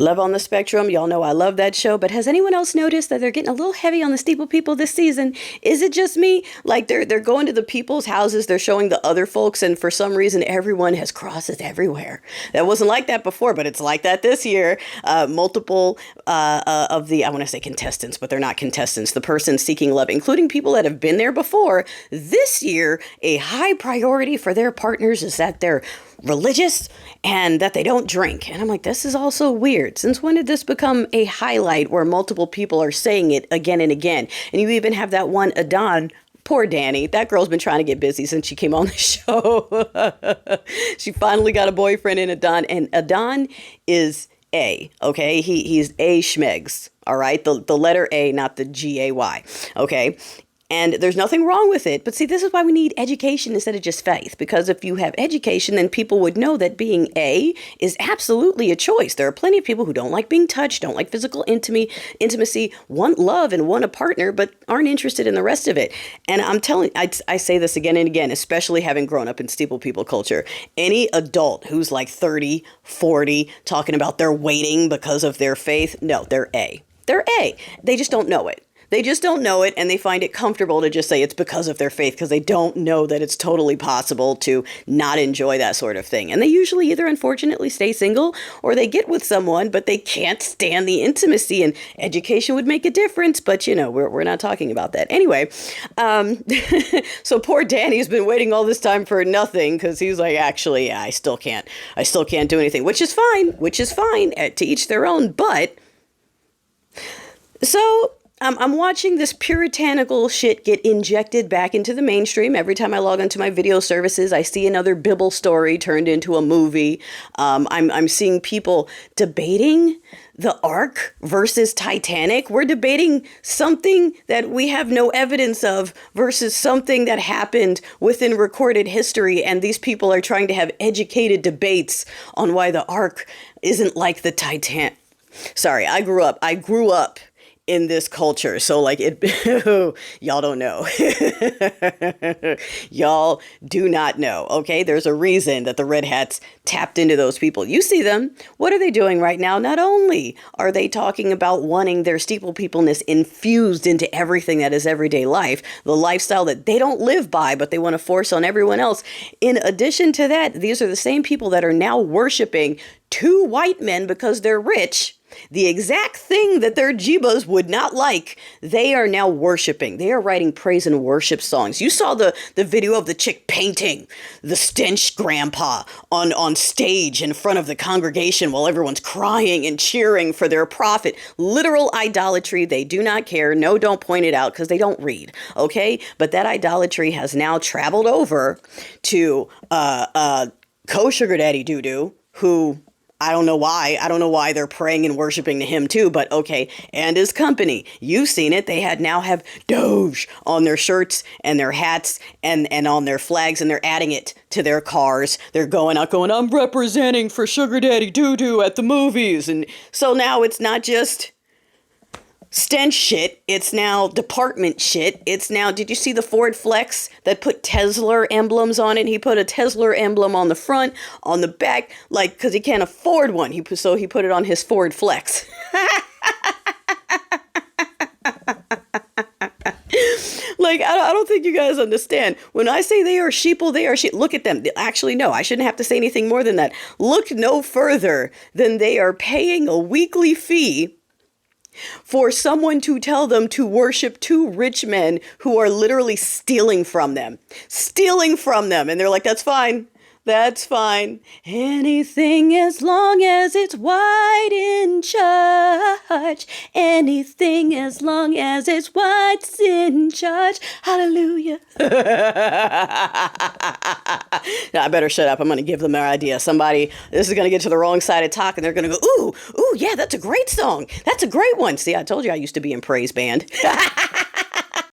Love on the Spectrum. Y'all know I love that show. But has anyone else noticed that they're getting a little heavy on the Steeple people this season? Is it just me? Like they're going to the people's houses. They're showing the other folks. And for some reason, everyone has crosses everywhere. That wasn't like that before, but it's like that this year. Multiple of the, I want to say contestants, but they're not contestants. The person seeking love, including people that have been there before. This year, a high priority for their partners is that they're religious and that they don't drink. And I'm like, this is also weird. Since when did this become a highlight where multiple people are saying it again and again? And you even have that one Adon. Poor Danny. That girl's been trying to get busy since she came on the show. She finally got a boyfriend in Adon, and Adon is A, okay? He's A schmegs, all right? The letter A, not the G-A-Y, okay? And there's nothing wrong with it. But see, this is why we need education instead of just faith. Because if you have education, then people would know that being A is absolutely a choice. There are plenty of people who don't like being touched, don't like physical intimacy, want love and want a partner, but aren't interested in the rest of it. And I'm telling, I say this again and again, especially having grown up in steeple people culture. Any adult who's like 30, 40, talking about they're waiting because of their faith, no, they're A. They're A. They just don't know it. They just don't know it, and they find it comfortable to just say it's because of their faith because they don't know that it's totally possible to not enjoy that sort of thing. And they usually either unfortunately stay single or they get with someone, but they can't stand the intimacy, and education would make a difference. But, you know, we're not talking about that. Anyway, so poor Danny's been waiting all this time for nothing because he's like, actually, yeah, I still can't do anything, which is fine, to each their own. But so I'm watching this puritanical shit get injected back into the mainstream. Every time I log onto my video services, I see another Bible story turned into a movie. I'm seeing people debating the Ark versus Titanic. We're debating something that we have no evidence of versus something that happened within recorded history. And these people are trying to have educated debates on why the Ark isn't like the Titanic. Sorry, I grew up in this culture. So like y'all don't know. Y'all do not know. Okay. There's a reason that the Red Hats tapped into those people. You see them. What are they doing right now? Not only are they talking about wanting their steeple peopleness infused into everything that is everyday life, the lifestyle that they don't live by, but they want to force on everyone else. In addition to that, these are the same people that are now worshiping two white men because they're rich. The exact thing that their jibas would not like, they are now worshiping. They are writing praise and worship songs. You saw the video of the chick painting the stench grandpa on stage in front of the congregation while everyone's crying and cheering for their prophet. Literal idolatry. They do not care. No, don't point it out because they don't read. Okay? But that idolatry has now traveled over to co-sugar daddy doo-doo, who I don't know why they're praying and worshiping to him too, but okay. And his company, you've seen it. They now have Doge on their shirts and their hats and on their flags, and they're adding it to their cars. They're going out going, I'm representing for Sugar Daddy Doo-Doo at the movies. And so now it's not just stench shit. It's now department shit. It's now, did you see the Ford Flex that put Tesla emblems on it? He put a Tesla emblem on the front, on the back, like, because he can't afford one. So he put it on his Ford Flex. Like, I don't think you guys understand. When I say they are sheeple, they are sheep. Look at them. Actually, no, I shouldn't have to say anything more than that. Look no further than they are paying a weekly fee for someone to tell them to worship two rich men who are literally stealing from them. And they're like, that's fine. That's fine. Anything as long as it's white in church. Anything as long as it's white's in church. Hallelujah. Now, I better shut up. I'm going to give them their idea. This is going to get to the wrong side of talk, and they're going to go, ooh, yeah, that's a great song. That's a great one. See, I told you I used to be in praise band.